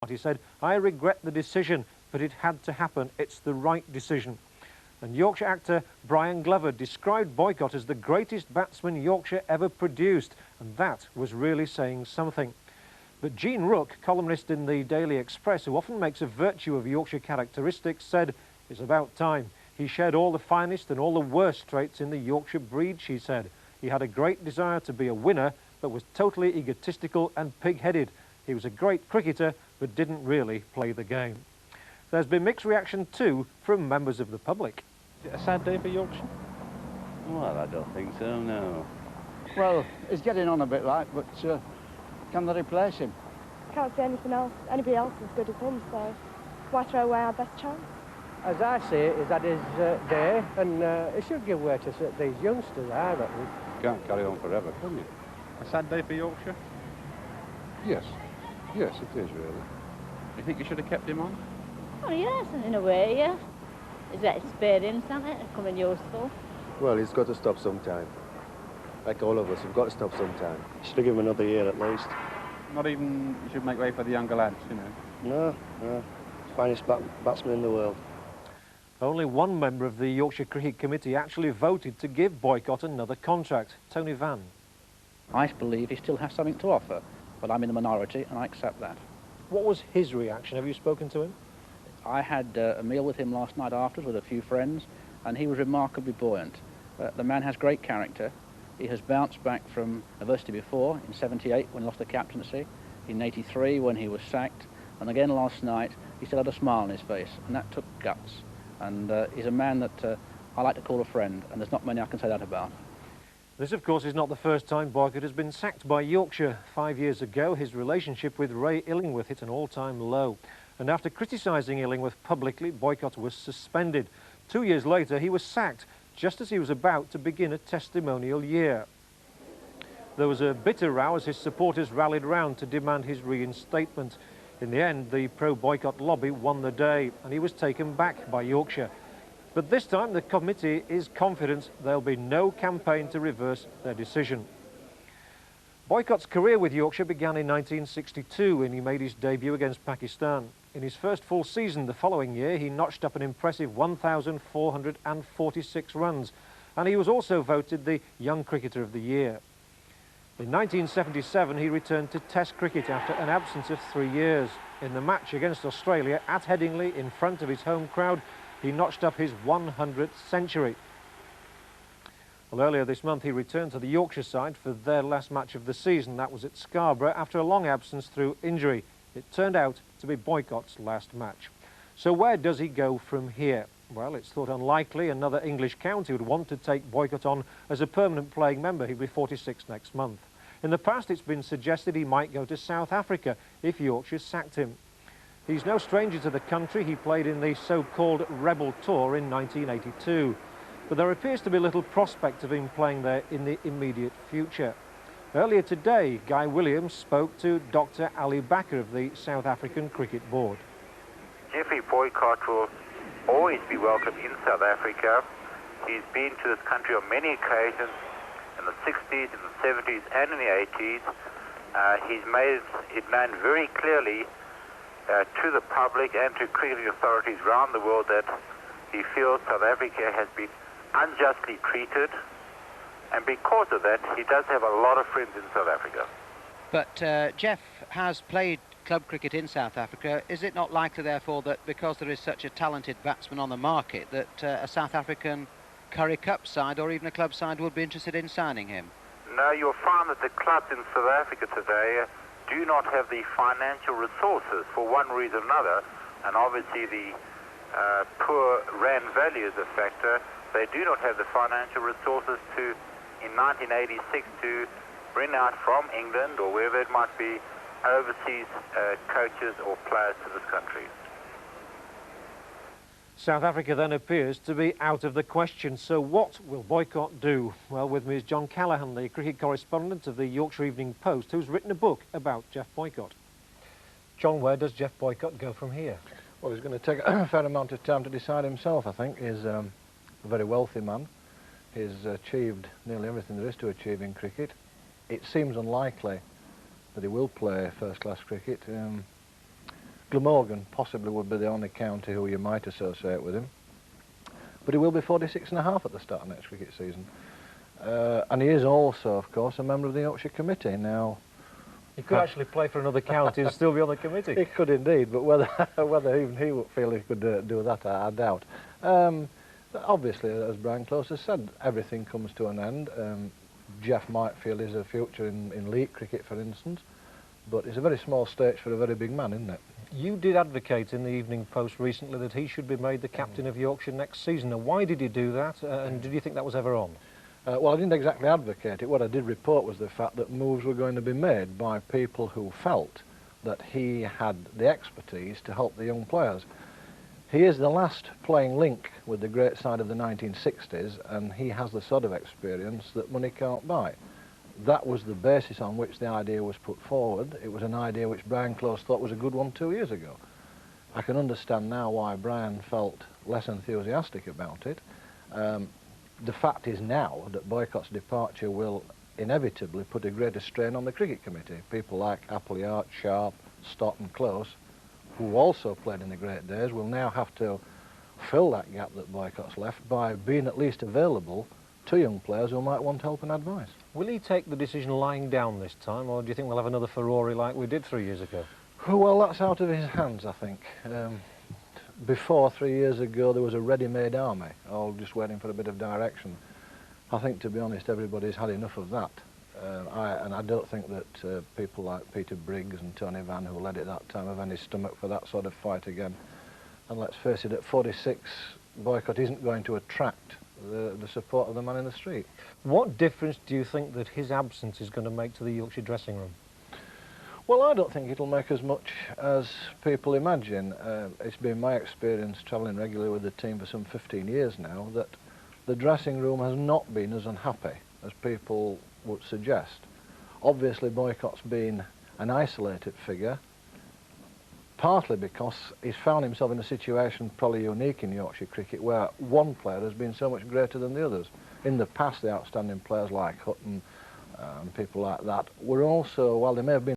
He said, "I regret the decision, but it had to happen. It's the right decision." And Yorkshire actor Brian Glover described Boycott as the greatest batsman Yorkshire ever produced, and that was really saying something. But Jean Rook, columnist in the Daily Express, who often makes a virtue of Yorkshire characteristics, said, "It's about time. He shared all the finest and all the worst traits in the Yorkshire breed," she said. "He had a great desire to be a winner, but was totally egotistical and pig-headed. He was a great cricketer, but didn't really play the game." There's been mixed reaction too from members of the public. Is it a sad day for Yorkshire? Well, I don't think so, no. Well, he's getting on a bit like, but can they replace him? Can't see anybody else as good as him, so why throw away our best chance? As I see it, he's had his day, and he should give way to these youngsters, I reckon. You can't carry on forever, can you? A sad day for Yorkshire? Yes. Yes, it is, really. Do you think you should have kept him on? Oh, yes, in a way, yeah. It's experience, isn't it? It's coming useful. Well, he's got to stop sometime. Like all of us, we've got to stop sometime. Should have given him another year at least. Not even you should make way for the younger lads, you know? No. Finest batsman in the world. Only one member of the Yorkshire Cricket Committee actually voted to give Boycott another contract, Tony Vann. I believe he still has something to offer, but I'm in the minority and I accept that. What was his reaction? Have you spoken to him? I had a meal with him last night afterwards with a few friends, and he was remarkably buoyant. The man has great character. He has bounced back from adversity before, in '78 when he lost the captaincy, in '83 when he was sacked, and again last night. He still had a smile on his face, and that took guts. And he's a man that I like to call a friend, and there's not many I can say that about. This, of course, is not the first time Boycott has been sacked by Yorkshire. 5 years ago, his relationship with Ray Illingworth hit an all-time low. And after criticising Illingworth publicly, Boycott was suspended. 2 years later, he was sacked, just as he was about to begin a testimonial year. There was a bitter row as his supporters rallied round to demand his reinstatement. In the end, the pro-boycott lobby won the day, and he was taken back by Yorkshire. But this time, the committee is confident there'll be no campaign to reverse their decision. Boycott's career with Yorkshire began in 1962 when he made his debut against Pakistan. In his first full season the following year, he notched up an impressive 1,446 runs, and he was also voted the Young Cricketer of the Year. In 1977, he returned to Test cricket after an absence of 3 years. In the match against Australia at Headingley, in front of his home crowd, he notched up his 100th century. Well, earlier this month, he returned to the Yorkshire side for their last match of the season. That was at Scarborough after a long absence through injury. It turned out to be Boycott's last match. So where does he go from here? Well, it's thought unlikely another English county would want to take Boycott on as a permanent playing member. He'll be 46 next month. In the past, it's been suggested he might go to South Africa if Yorkshire sacked him. He's no stranger to the country. He played in the so-called Rebel Tour in 1982. But there appears to be little prospect of him playing there in the immediate future. Earlier today, Guy Williams spoke to Dr. Ali Bakker of the South African Cricket Board. Geoffrey Boycott will always be welcome in South Africa. He's been to this country on many occasions in the 60s, in the 70s and in the 80s. He's made it known very clearly to the public and to cricketing authorities around the world that he feels South Africa has been unjustly treated, and because of that he does have a lot of friends in South Africa. But Jeff has played club cricket in South Africa. Is it not likely therefore that because there is such a talented batsman on the market that a South African Currie Cup side or even a club side would be interested in signing him? No, you'll find that the clubs in South Africa today do not have the financial resources for one reason or another, and obviously the poor rand value is a factor. They do not have the financial resources to, in 1986, to bring out from England or wherever it might be, overseas coaches or players to this country. South Africa then appears to be out of the question. So what will Boycott do? Well, with me is John Callaghan, the cricket correspondent of the Yorkshire Evening Post, who's written a book about Jeff Boycott. John, where does Jeff Boycott go from here? Well, he's going to take a fair amount of time to decide himself, I think. He's a very wealthy man. He's achieved nearly everything there is to achieve in cricket. It seems unlikely that he will play first-class cricket. Glamorgan possibly would be the only county who you might associate with him. But he will be 46.5 at the start of next cricket season. And he is also, of course, a member of the Yorkshire Committee. Now, he could actually play for another county and still be on the committee. He could indeed, but whether even he would feel he could do that, I doubt. Obviously, as Brian Close has said, everything comes to an end. Jeff might feel there's a future in league cricket, for instance, but it's a very small stage for a very big man, isn't it? You did advocate in the Evening Post recently that he should be made the captain of Yorkshire next season. Now, why did you do that, and did you think that was ever on? Well, I didn't exactly advocate it. What I did report was the fact that moves were going to be made by people who felt that he had the expertise to help the young players. He is the last playing link with the great side of the 1960s, and he has the sort of experience that money can't buy. That was the basis on which the idea was put forward. It was an idea which Brian Close thought was a good one 2 years ago. I can understand now why Brian felt less enthusiastic about it. The fact is now that Boycott's departure will inevitably put a greater strain on the cricket committee. People like Appleyard, Sharp, Stott and Close, who also played in the great days, will now have to fill that gap that Boycott's left by being at least available to young players who might want help and advice. Will he take the decision lying down this time, or do you think we'll have another Ferrari like we did 3 years ago? Well, that's out of his hands, I think. Before, 3 years ago, there was a ready-made army, all just waiting for a bit of direction. I think, to be honest, everybody's had enough of that. And I don't think that people like Peter Briggs and Tony Vann, who led it that time, have any stomach for that sort of fight again. And let's face it, at 46, Boycott isn't going to attract the support of the man in the street. What difference do you think that his absence is going to make to the Yorkshire dressing room? Well, I don't think it'll make as much as people imagine. It's been my experience, travelling regularly with the team for some 15 years now, that the dressing room has not been as unhappy as people would suggest. Obviously, Boycott's been an isolated figure, partly because he's found himself in a situation probably unique in Yorkshire cricket, where one player has been so much greater than the others. In the past, the outstanding players like Hutton and people like that were also, while they may have been